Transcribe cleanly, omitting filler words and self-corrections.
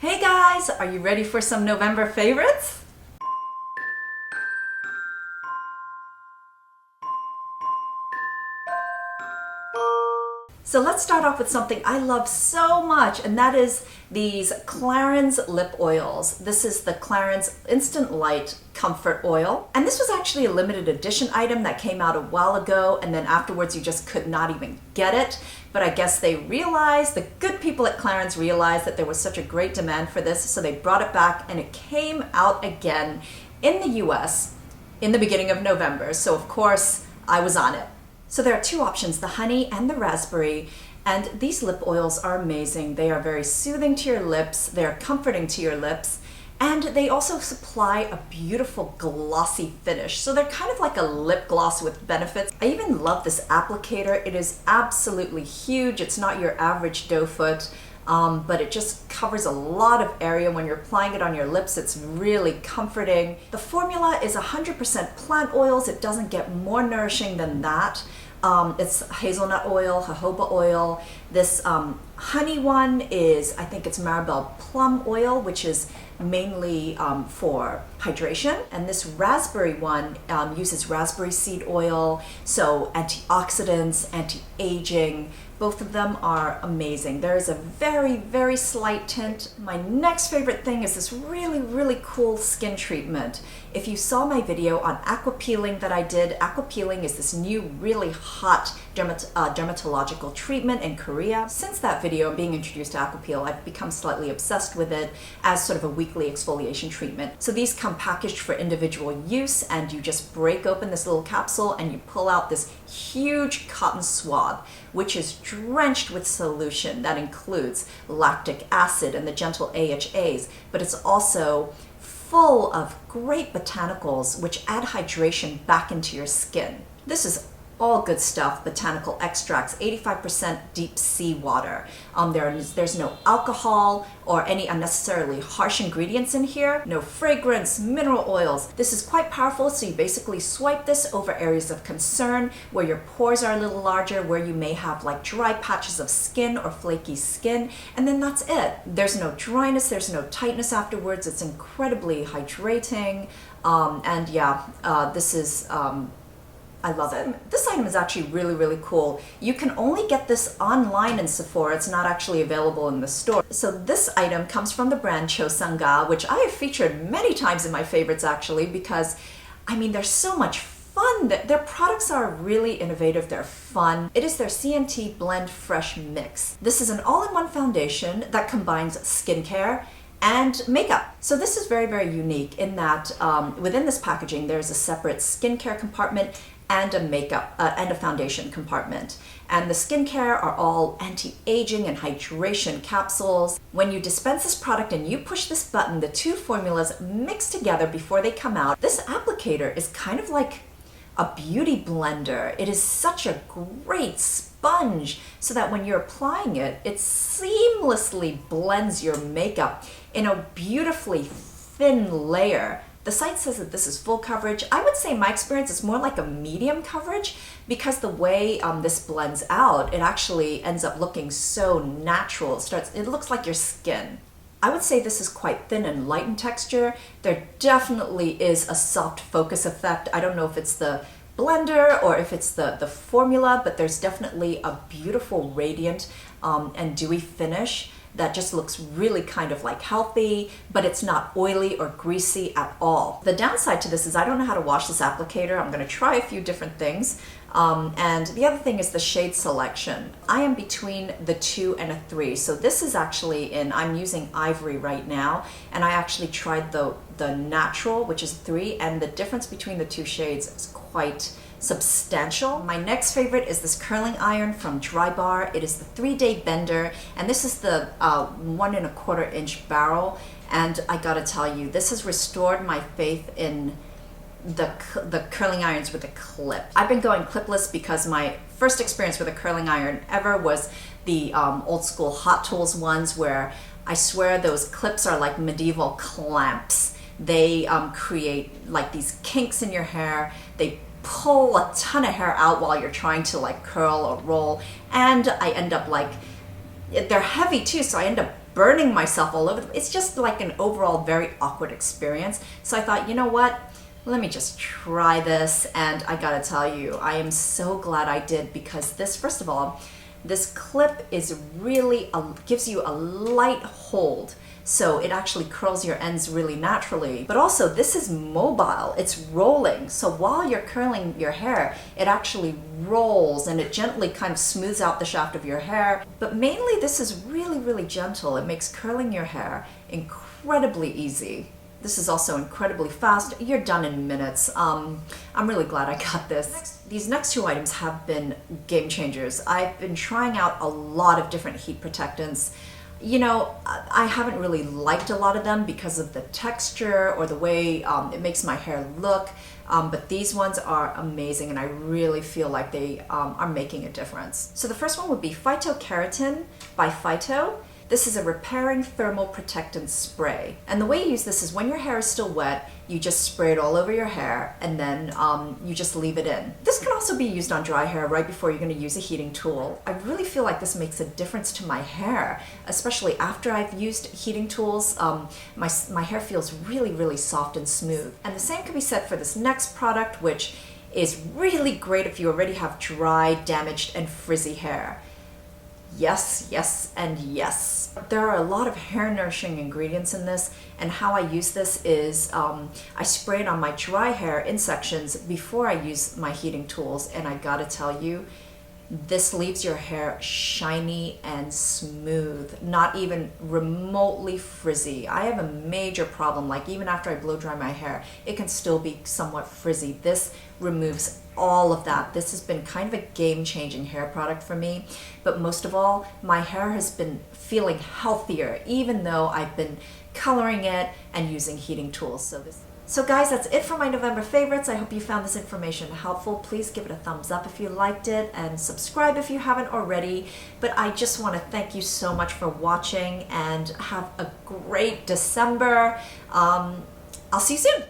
Hey guys, are you ready for some November favorites? So let's start off with something I love so much, and that is these Clarins Lip Oils. This is the Clarins Instant Light Comfort Oil. And this was actually a limited edition item that came out a while ago, and then afterwards you just could not even get it. But I guess they realized, the good people at Clarins realized that there was such a great demand for this, so they brought it back and it came out again in the US in the beginning of November. So of course I was on it. So there are two options, the honey and the raspberry, and these lip oils are amazing. They are very soothing to your lips, they're comforting to your lips, and they also supply a beautiful glossy finish. So they're kind of like a lip gloss with benefits. I even love this applicator. It is absolutely huge. It's not your average doe foot, but it just covers a lot of area. When you're applying it on your lips, it's really comforting. The formula is 100% plant oils. It doesn't get more nourishing than that. It's hazelnut oil, jojoba oil. This honey one is, I think it's Marabelle plum oil, which is mainly for hydration. And this raspberry one uses raspberry seed oil, so antioxidants, anti-aging. Both of them are amazing. There is a very, very slight tint. My next favorite thing is this really, really cool skin treatment. If you saw my video on aqua peeling that I did, aqua peeling is this new, really hot dermatological treatment in Korea. Since that video and being introduced to aqua peel, I've become slightly obsessed with it as sort of a weekly exfoliation treatment. So these come packaged for individual use, and you just break open this little capsule and you pull out this huge cotton swab, which is drenched with solution that includes lactic acid and the gentle AHAs, but it's also full of great botanicals which add hydration back into your skin. This is all good stuff, botanical extracts, 85% deep sea water. There's no alcohol or any unnecessarily harsh ingredients in here, no fragrance, mineral oils. This is quite powerful, so you basically swipe this over areas of concern where your pores are a little larger, where you may have like dry patches of skin or flaky skin, and then that's it. There's no dryness, there's no tightness afterwards. It's incredibly hydrating, and yeah, this is I love it. This item is actually really, really cool. You can only get this online in Sephora. It's not actually available in the store. So this item comes from the brand Chosungah, which I have featured many times in my favorites actually, because I mean, they're so much fun. Their products are really innovative. They're fun. It is their Cmt Blend Fresh mix. This is an all-in-one foundation that combines skincare and makeup. So this is very, very unique in that within this packaging, there's a separate skincare compartment and a makeup and a foundation compartment. And the skincare are all anti-aging and hydration capsules. When you dispense this product and you push this button, the two formulas mix together before they come out. This applicator is kind of like a beauty blender. It is such a great sponge so that when you're applying it, it seamlessly blends your makeup in a beautifully thin layer. The site says that this is full coverage. I would say in my experience it's more like a medium coverage, because the way this blends out, it actually ends up looking so natural. It looks like your skin. I would say this is quite thin and light in texture. There definitely is a soft focus effect. I don't know if it's the blender or if it's the formula, but there's definitely a beautiful radiant and dewy finish that just looks really kind of like healthy, but it's not oily or greasy at all. The downside to this is I don't know how to wash this applicator. I'm gonna try a few different things. And the other thing is the shade selection. I am between the 2 and a 3. So this is actually I'm using Ivory right now, and I actually tried the natural, which is 3, and the difference between the two shades is quite substantial. My next favorite is this curling iron from Drybar. It is the 3-day bender, and this is the 1 1/4 inch barrel. And I gotta tell you, this has restored my faith in the curling irons with a clip. I've been going clipless because my first experience with a curling iron ever was the old school Hot Tools ones, where I swear those clips are like medieval clamps. They create like these kinks in your hair. They pull a ton of hair out while you're trying to like curl or roll, and I end up like, they're heavy too, so I end up burning myself all over. It's just like an overall very awkward experience. So I thought, you know what? Let me just try this. And I gotta tell you, I am so glad I did, because this, first of all, this clip is really, gives you a light hold. So it actually curls your ends really naturally. But also this is mobile, it's rolling. So while you're curling your hair, it actually rolls and it gently kind of smooths out the shaft of your hair. But mainly this is really, really gentle. It makes curling your hair incredibly easy. This is also incredibly fast. You're done in minutes. I'm really glad I got this. These next two items have been game changers. I've been trying out a lot of different heat protectants. You know, I haven't really liked a lot of them because of the texture or the way it makes my hair look. But these ones are amazing, and I really feel like they are making a difference. So the first one would be Phytokeratine by Phyto. This is a repairing thermal protectant spray. And the way you use this is when your hair is still wet, you just spray it all over your hair, and then you just leave it in. This can also be used on dry hair right before you're gonna use a heating tool. I really feel like this makes a difference to my hair, especially after I've used heating tools. My hair feels really, really soft and smooth. And the same can be said for this next product, which is really great if you already have dry, damaged, and frizzy hair. Yes, yes, and yes. There are a lot of hair nourishing ingredients in this, and how I use this is I spray it on my dry hair in sections before I use my heating tools, and I gotta tell you, this leaves your hair shiny and smooth, not even remotely frizzy. I have a major problem, like even after I blow dry my hair, it can still be somewhat frizzy. This removes all of that. This has been kind of a game-changing hair product for me, but most of all, my hair has been feeling healthier, even though I've been coloring it and using heating tools. So guys, that's it for my November favorites. I hope you found this information helpful. Please give it a thumbs up if you liked it, and subscribe if you haven't already. But I just want to thank you so much for watching, and have a great December. I'll see you soon.